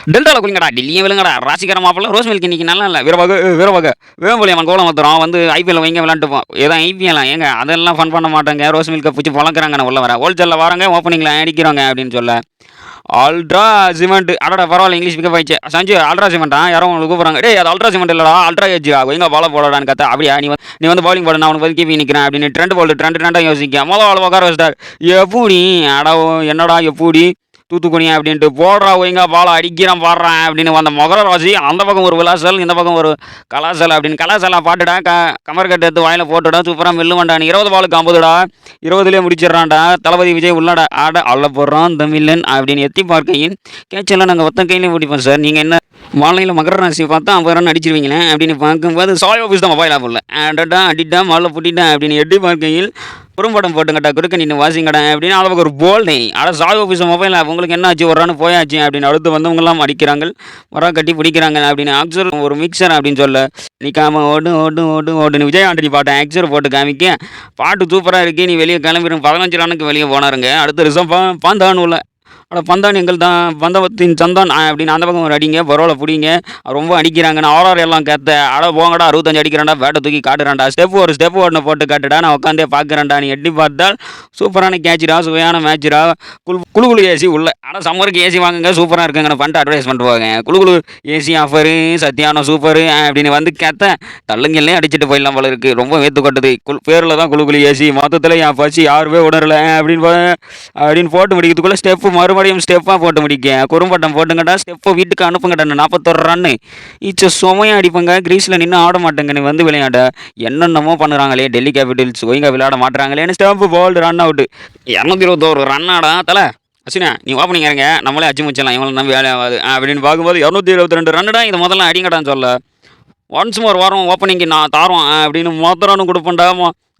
டெல்டாவில் குளிங்கடா டெல்லியே விழுங்கடா ராசிக்கார மாப்பிள்ள ரோஸ் மில்க் இன்னைக்கு நல்லா இல்லை வீரவக வேம்புலியம்மன் கோலம் வந்துடும் வந்து ஐபிஎல் வைங்க விளாண்டுப்போம் ஏதோ ஐபிஎல் ஏங்க அதெல்லாம் ஃபன் பண்ண மாட்டாங்க ரோஸ் மில்கை பிடிச்சி பழக்கிறாங்க நான் உள்ள வர ஹோல்சேலில் வராங்க ஓப்பனிங்கில் அடிக்கிறாங்க அப்படின்னு சொல்ல அல்ட்ரா சிமெண்ட் அடடா பரவாயில்ல இங்கிலீஷ் பிக்கப் ஆயிடுச்சு சஞ்சு அல்ட்ரா சிமெண்ட்டா யாரும் உங்களுக்கு கூப்பிட்றாங்க டே அது அல்ட்ரா சிமெண்ட் இல்லடா அல்ட்ரா ஏஜா எங்கே பால போடலான்னு கத்தா அப்படியா நீ வந்து பவுலிங் போட நான் உனக்கு வந்து கீப்பி நிற்கிறேன் அப்படின்னு ட்ரெண்டாக யோசிக்க முதல்ல உட்கார வச்சிட்டார் எப்படி அடா என்னடா எப்படி தூத்துக்குடியா அப்படின்ட்டு போடுறா ஒய்ங்கா பாலை அடிக்கிறான் பாடுறான் அப்படின்னு அந்த மகர ராசி அந்த பக்கம் ஒரு விளாசல் இந்த பக்கம் ஒரு கலாசல் அப்படின்னு கலாசலாக பாட்டுடா கமர் கட்டு எடுத்து வாயில் போட்டுடா சூப்பராக மில்லு வண்டான் 20 பாலுக்கு 50டா 20லேயே முடிச்சிடறான்டா தளபதி விஜய் உள்ளடா ஆட அள்ள போடுறான் தமிழன் அப்படின்னு எத்தி பார்க்கையின் கேட்செல்லாம் நாங்கள் ஒத்த கையிலையும் பிடிப்போம் சார் நீங்கள் என்ன மாலையில் மகர ராசி பார்த்தா 50 ரன் அடிச்சிருவீங்களே அப்படின்னு பார்க்கும்போது சாய் ஆஃபீஸ் தான் மொபைல் ஆஃபில் அடடா அடிட்டா மாலை புட்டிட்டேன் அப்படின்னு எட்டி பார்க்கையில் குறும்படம் போட்டுங்கட்டா குறுக்க நின்று வாசிங்கடா அப்படின்னு அளவுக்கு ஒரு போல்டே ஆனால் சாய் ஆஃபீஸ் மொபைல் உங்களுக்கு என்ன ஆச்சு ஒரு ரன் போயாச்சு அப்படின்னு அடுத்து வந்தவங்களாம் அடிக்கிறாங்க மரம் கட்டி பிடிக்கிறாங்க அப்படின்னு ஆக்சர் ஒரு மிக்சர் அப்படின்னு சொல்ல நிற்காம ஓடுன்னு விஜய் ஆண்டனி பாட்டை ஆக்சர் போட்டு காமிக்க பாட்டு சூப்பராக இருக்கு நீ வெளியே கிளம்பிடும் 15 ரனுக்கு வெளியே போனாருங்க அடுத்து ரிசர்வ் பாந்தானு உள்ள அட பந்தான் எங்கள் தான் பந்தவத்தின் சந்தான் அப்படின்னு அந்த பக்கம் ஒரு அடிங்க பரவாயில்ல பிடிங்க ரொம்ப அடிக்கிறாங்க நான் ஆர்ஆர் எல்லாம் கேத்த அட போங்கடா 65 அடிக்கிறான்டா பேட்டை தூக்கி காட்டுறான்டா ஸ்டெப் ஒன்று போட்டு காட்டுடா நான் உட்காந்தே பார்க்குறேன்டா நீ எட்டி பார்த்தால் சூப்பரான கேட்சுடா சுவையான மேட்சுடா குழு ஏசி உள்ள ஆனால் சம்மருக்கு ஏசி வாங்குங்க சூப்பராக இருக்குங்க நான் பண்ணிட்டு அட்வர்டைஸ்மெண்ட் போவாங்க குழு ஏசி ஆஃபரு சத்தியான சூப்பரு அப்படின்னு வந்து கேத்த தள்ளுங்கல்லே அடிச்சுட்டு போயிடலாம் போல இருக்குது ரொம்ப வேத்து கொட்டது பேரில் தான் குழு ஏசி மொத்தத்தில் என் பசி யாருமே உணரலை அப்படின்னு போட்டு முடிக்கிறதுக்குள்ளே ஸ்டெப்பு மறுபடியும் ஸ்டெப்பாக போட்டு முடிக்க குறும்பட்டம் போட்டுங்கடா ஸ்டெப்பை வீட்டுக்கு அனுப்புங்கடா 41 ரன்னு ஈச்ச சுமையாக அடிப்பாங்க கிரீஸில் நின்று ஆட மாட்டேங்க நீ வந்து விளையாட என்னென்னமோ பண்ணுறாங்களே டெல்லி கேபிட்டல்ஸ் ஒழுங்காக விளையாட மாட்டுறாங்களேன்னு ஸ்டெப்பு போல்டு ரன் அவுட்டு 221 ரன்னாடா தலை அசினா நீ ஓப்பனிங் இறங்க நம்மளே அச்சு முச்சிடலாம் இவங்களை நம்பி வேலை ஆகாது அப்படின்னு பார்க்கும்போது 222 ரன்னுடா இதை முதல்ல அடிங்கடான்னு சொல்ல ஒன்ஸ் மோர் வாரம் ஓப்பனிங்கு நான் தாரோம் அப்படின்னு மொத்தம் கொடுப்பேன்டா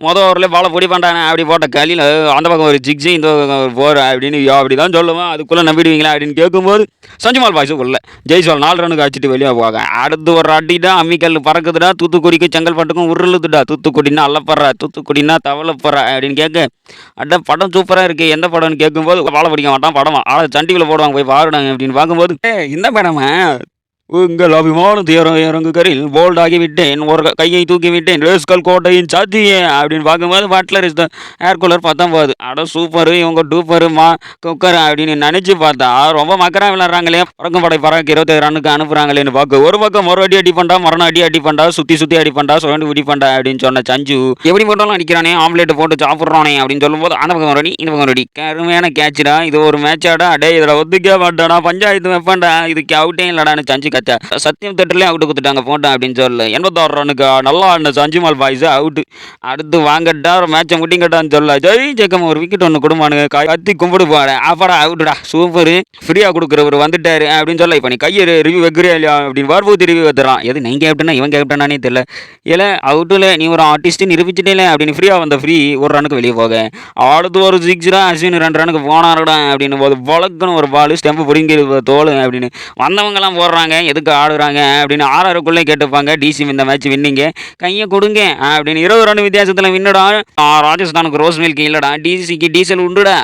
மொதல் ஓவரில் பாலை பொடி பண்ணுறானே அப்படி போட்ட களியில் அந்த பக்கம் ஒரு ஜிக்ஸு இந்த பக்கம் ஒரு போர் அப்படின்னு அப்படி தான் சொல்லுவேன் அதுக்குள்ளே நம்பிடுவீங்களா அப்படின்னு கேட்கும்போது சஞ்சுமால் பாய்ஸு உள்ள ஜெய்ஸ்வால் 4 ரனுக்கு அடிச்சுட்டு வெளியே போவாங்க அடுத்து ஒரு அடிடா அம்மிக்கல் பறக்குதுடா தூத்துக்குடிக்கு செங்கல்பட்டுக்கும் உருளுதுடா தூத்துக்குடினா அல்லப்படுறா தூத்துக்குடினா தவளப்படுறா அப்படின்னு கேட்க படம் சூப்பராக இருக்குது எந்த படம்னு கேட்கும்போது பாலை பிடிக்க மாட்டான் படமா சண்டியில் போடுவாங்க போய் பாருடாங்க அப்படின்னு பார்க்கும்போது இந்த படமா உங்கள் அபிமான இறங்குகரில் போல்ட் ஆகிவிட்டேன் ஒரு கையை தூக்கி விட்டேன் ரேஸ்கல் கோட்டையின் சாத்தியே அப்படின்னு பார்க்கும்போது butler is the air cooler 19 அட சூப்பரு இவங்க டூப்பரு குக்கர் அப்படின்னு நினச்சி பார்த்தா ரொம்ப மக்கராக விளாட்றாங்களே பறக்கும் படை பறக்க 27 ரன்னுக்கு அனுப்புகிறாங்களேன்னு பார்க்க ஒரு பக்கம் ஒரு அடி அடிப்பண்டா மரணம் அடிப்பண்டா சுற்றி அடிப்பண்டா சுரண்டு பிடிப்பண்டா அப்படின்னு சொன்ன சஞ்சு எப்படி போட்டாலும் அடிக்கிறானே ஆம்லேட் போட்டு சாப்பிட்றானே அப்படின்னு சொல்லும்போது அந்த பக்கம் ரெடி இந்த பக்கம் ரெடி கருமையான கேட்சுடா இது ஒரு மேட்சாடா அடே இதில் ஒத்துக்கே மாட்டாடா பஞ்சாயத்து வைப்பாண்டா இதுக்கு அவுட்டே இல்லடான்னு சஞ்சு சத்தியம் தேட்டர்லேயே அவுட்டு கொடுத்துட்டாங்க போட்டேன் அப்படின்னு சொல்லு 86 ரனுக்கு நல்லா ஆடின சஞ்சுமால் பாய்ஸ் அவுட்டு அடுத்து வாங்கட்டா ஒரு மேட்சை முட்டிங்கட்டான்னு சொல்ல ஜெய்ஜெக்கம் ஒரு விக்கெட் ஒன்று கொடுமானுங்க கத்தி கும்பிடு போட அப்புறம் அவுட்டுடா சூப்பரு ஃப்ரீயாக கொடுக்குறவர் வந்துட்டாரு அப்படின்னு சொல்ல இப்போ நீ கையை ரிவ்யூ வைக்கிறியா இல்லையா அப்படின்னு வார்பூத்தி ரிவ்யூ வைத்துறான் எது நீங்கள் கேப்டனா இவன் கேப்டனானே தெரியல இல்லை அவுட்டில் நீ ஒரு ஆர்டிஸ்ட்டு நிரூபிச்சிட்டே அப்படின்னு ஃப்ரீயாக வந்த ஃப்ரீ ஒரு ரனுக்கு வெளியே போக அடுத்து ஒரு 6 அஸ்வின் 2 ரனுக்கு போனாருடா அப்படின்னு போது வழக்குன்னு ஒரு பால் ஸ்டெம்பு பிடிங்கிற தோல் அப்படின்னு வந்தவங்கெல்லாம் போடுறாங்க எதுக்கு ஆடுறாங்க அப்படின்னு 6 கேட்டுப்பாங்க டிசி இந்த மேட்ச் வின்னிங்க கையை கொடுங்க அப்படின்னு 20 ரன் வித்தியாசத்தில் வின்னடா ராஜஸ்தானுக்கு ரோஸ் மில்க் இல்லடா டிசிக்கு டீசல் உண்டுடா